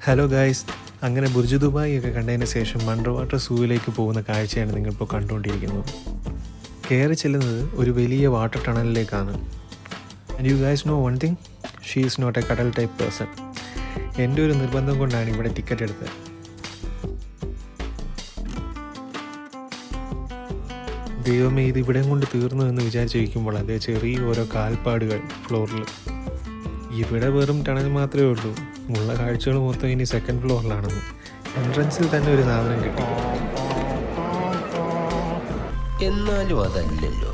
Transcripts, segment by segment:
Hello guys, അങ്ങനെ Burj Dubai ഒക്കെ കണ്ടതിന് ശേഷം അണ്ടർ വാട്ടർ സൂവിലേക്ക് പോകുന്ന കാഴ്ചയാണ് നിങ്ങളിപ്പോൾ കണ്ടുകൊണ്ടിരിക്കുന്നത്. കയറി ചെല്ലുന്നത് ഒരു വലിയ വാട്ടർ ടണലിലേക്കാണ്. And you guys know one thing, she is not a കടൽ ടൈപ്പ് പേഴ്സൺ. എൻ്റെ ഒരു നിർബന്ധം കൊണ്ടാണ് ഇവിടെ ടിക്കറ്റ് എടുത്തത്. ദൈവമേ, ഇത് ഇവിടെയും കൊണ്ട് തീർന്നു എന്ന് വിചാരിച്ചിരിക്കുമ്പോൾ അതേ ചെറിയ ഓരോ കാൽപ്പാടുകൾ ഫ്ലോറിൽ. ഇവിടെ വെറും ടണൽ മാത്രമേ ഉള്ളൂ, ഉള്ള കാഴ്ചകൾ മൊത്തം ഇനി സെക്കൻഡ് ഫ്ലോറിലാണെന്ന്. എൻട്രൻസിൽ തന്നെ ഒരു സാധനം കിട്ടി. എന്നാലും അതല്ലല്ലോ,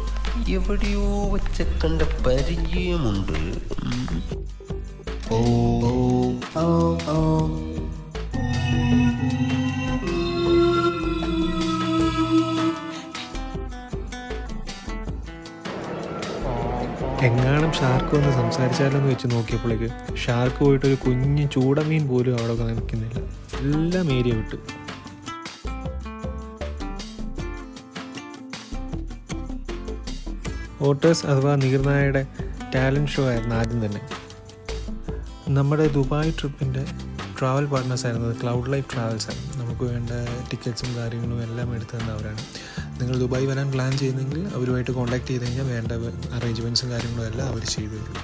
എവിടെയോ വെച്ച കണ്ട പരിചയമുണ്ട്. എങ്ങാനും ഷാർക്ക് വന്ന് സംസാരിച്ചാലെന്ന് വെച്ച് നോക്കിയപ്പോഴേക്ക് ഷാർക്ക് പോയിട്ടൊരു കുഞ്ഞ് ചൂടമീൻ പോലും അവിടെ നിൽക്കുന്നില്ല. എല്ലാം ഏരിയ വിട്ടു. ഓട്ടേഴ്സ് അഥവാ നീർനായയുടെ ടാലൻറ്റ് ഷോ ആയിരുന്നു ആദ്യം തന്നെ. നമ്മുടെ ദുബായ് ട്രിപ്പിൻ്റെ ട്രാവൽ പാർട്ട്നേഴ്സ് ആയിരുന്നത് ക്ലൗഡ് ലൈഫ് ട്രാവൽസ് ആണ്. നമുക്ക് വേണ്ട ടിക്കറ്റ്സും കാര്യങ്ങളും എല്ലാം എടുത്തു തന്നവരാണ്. നിങ്ങൾ ദുബായ് വരാൻ പ്ലാൻ ചെയ്യുന്നെങ്കിൽ അവരുമായിട്ട് കോൺടാക്ട് ചെയ്ത് കഴിഞ്ഞാൽ വേണ്ട അറേഞ്ച്മെൻറ്റ്സും കാര്യങ്ങളും എല്ലാം അവർ ചെയ്തു തരും.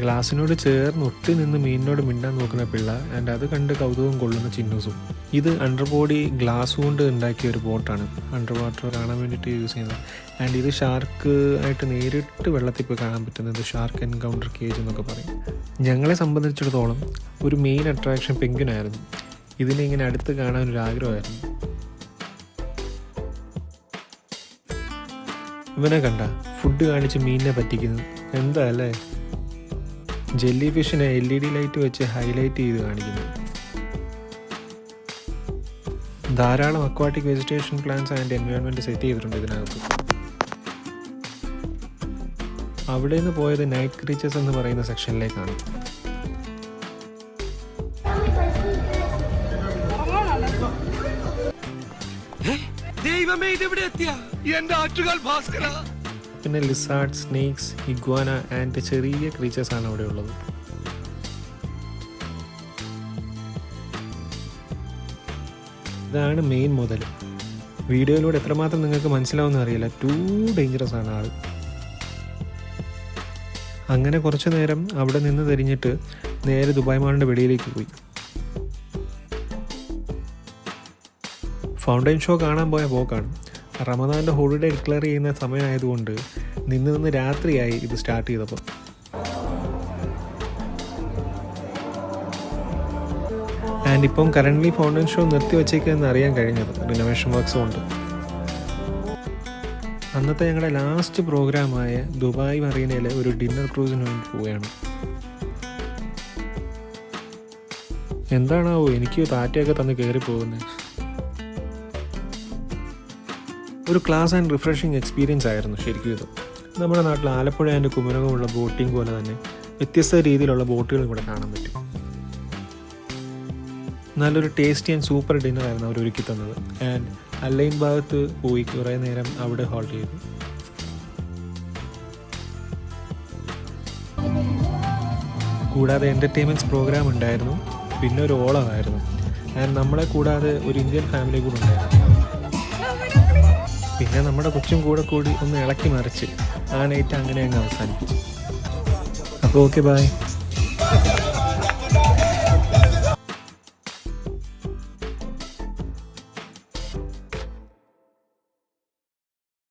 ഗ്ലാസിനോട് ചേർന്ന് ഒട്ടി നിന്ന് മീനിനോട് മിണ്ടാൻ നോക്കുന്ന പിള്ള ആൻഡ് അത് കണ്ട് കൗതുകം കൊള്ളുന്ന ചിന്നൂസും. ഇത് അണ്ടർ ബോഡി ഗ്ലാസ് കൊണ്ട് ഉണ്ടാക്കിയ ഒരു ബോട്ടാണ്, അണ്ടർ വാട്ടർ കാണാൻ വേണ്ടിയിട്ട് യൂസ് ചെയ്യുന്നത്. ആൻഡ് ഇത് ഷാർക്ക് ആയിട്ട് നേരിട്ട് വെള്ളത്തിൽ പോയി കാണാൻ പറ്റുന്നത് ഷാർക്ക് എൻകൗണ്ടർ കേജ് എന്നൊക്കെ പറയും. ഞങ്ങളെ സംബന്ധിച്ചിടത്തോളം ഒരു മെയിൻ അട്രാക്ഷൻ പെൻഗ്വിനായിരുന്നു. ഇതിനെ ഇങ്ങനെ അടുത്ത് കാണാനൊരു ആഗ്രഹമായിരുന്നു. ഇവനെ കണ്ട ഫുഡ് കാണിച്ച് മീനിനെ പറ്റിക്കുന്നു. എന്താ അല്ലേ? ജെല്ലി ഫിഷിനെ LED ലൈറ്റ് വെച്ച് ഹൈലൈറ്റ് ചെയ്ത് കാണിക്കുന്നു. ധാരാളം aquatic vegetation plants and environment set ചെയ്തിട്ടുണ്ട് ഇതിനകത്ത്. അവിടെ നിന്ന് പോയത് നൈറ്റ് ക്രീച്ചേഴ്സ് എന്ന് പറയുന്ന സെക്ഷനിലേക്കാണ്. പിന്നെ ലിസാർഡ്, സ്നേക്സ്, ഇഗ്വാന ആൻഡ് ചെറിയ ക്രീച്ചേഴ്സ് ആണ് അവിടെ ഉള്ളത്. ഇതാണ് മെയിൻ മുതൽ. വീഡിയോയിലൂടെ എത്രമാത്രം നിങ്ങൾക്ക് മനസ്സിലാവുമെന്ന് അറിയില്ല, ടൂ ഡേഞ്ചറസ് ആണ് ആൾ. അങ്ങനെ കുറച്ചു നേരം അവിടെ നിന്ന് തിരിഞ്ഞിട്ട് നേരെ ദുബായ് മാളിൻ്റെ വെളിയിലേക്ക് പോയി. ഫൗണ്ടൈൻ ഷോ കാണാൻ പോയ പോക്കാണ്. റമദാൻ്റെ ഹോളിഡേ ഡിക്ലെയർ ചെയ്യുന്ന സമയമായതുകൊണ്ട് നിന്ന് രാത്രിയായി ഇത് സ്റ്റാർട്ട് ചെയ്തപ്പോൾ. ആൻഡ് ഇപ്പം കറൻ്റ്ലി ഫൗണ്ടൈൻ ഷോ നിർത്തി വച്ചേക്കെന്ന് അറിയാൻ കഴിഞ്ഞത് റിനോവേഷൻ വർക്ക്സ് കൊണ്ട്. അന്നത്തെ ഞങ്ങളുടെ ലാസ്റ്റ് പ്രോഗ്രാമായ ദുബായ് മറീനയിലെ ഒരു ഡിന്നർ ക്രൂസിന് വേണ്ടി പോവുകയാണ്. എന്താണാവോ എനിക്ക് താറ്റയൊക്കെ തന്ന് കയറി പോകുന്നത്. ഒരു ക്ലാസ് ആൻഡ് റിഫ്രഷിങ് എക്സ്പീരിയൻസ് ആയിരുന്നു ശരിക്കും ഇത്. നമ്മുടെ നാട്ടിൽ ആലപ്പുഴ ആൻഡ് കുമരകമുള്ള ബോട്ടിംഗ് പോലെ തന്നെ വ്യത്യസ്ത രീതിയിലുള്ള ബോട്ടുകൾ ഇവിടെ കാണാൻ പറ്റും. നല്ലൊരു ടേസ്റ്റി ആൻഡ് സൂപ്പർ ഡിന്നറായിരുന്നു അവർ ഒരുക്കി തന്നത്. ആൻഡ് അല്ലൈൻ ഭാഗത്ത് പോയി കുറേ നേരം അവിടെ ഹോൾഡ് ചെയ്തു. കൂടാതെ എൻ്റർടൈൻമെൻറ്റ്സ് പ്രോഗ്രാം ഉണ്ടായിരുന്നു, പിന്നെ ഒരു ഓളമായിരുന്നു. ആൻഡ് നമ്മളെ കൂടാതെ ഒരു ഇന്ത്യൻ ഫാമിലി കൂടെ ഉണ്ടായിരുന്നു. പിന്നെ നമ്മുടെ കൊച്ചും കൂടെ കൂടി ഒന്ന് ഇളക്കി മറിച്ച് ആ നൈറ്റ് അങ്ങനെ അങ്ങ് അവസാനിപ്പിച്ചു. അപ്പോൾ ഓക്കെ, ബൈ.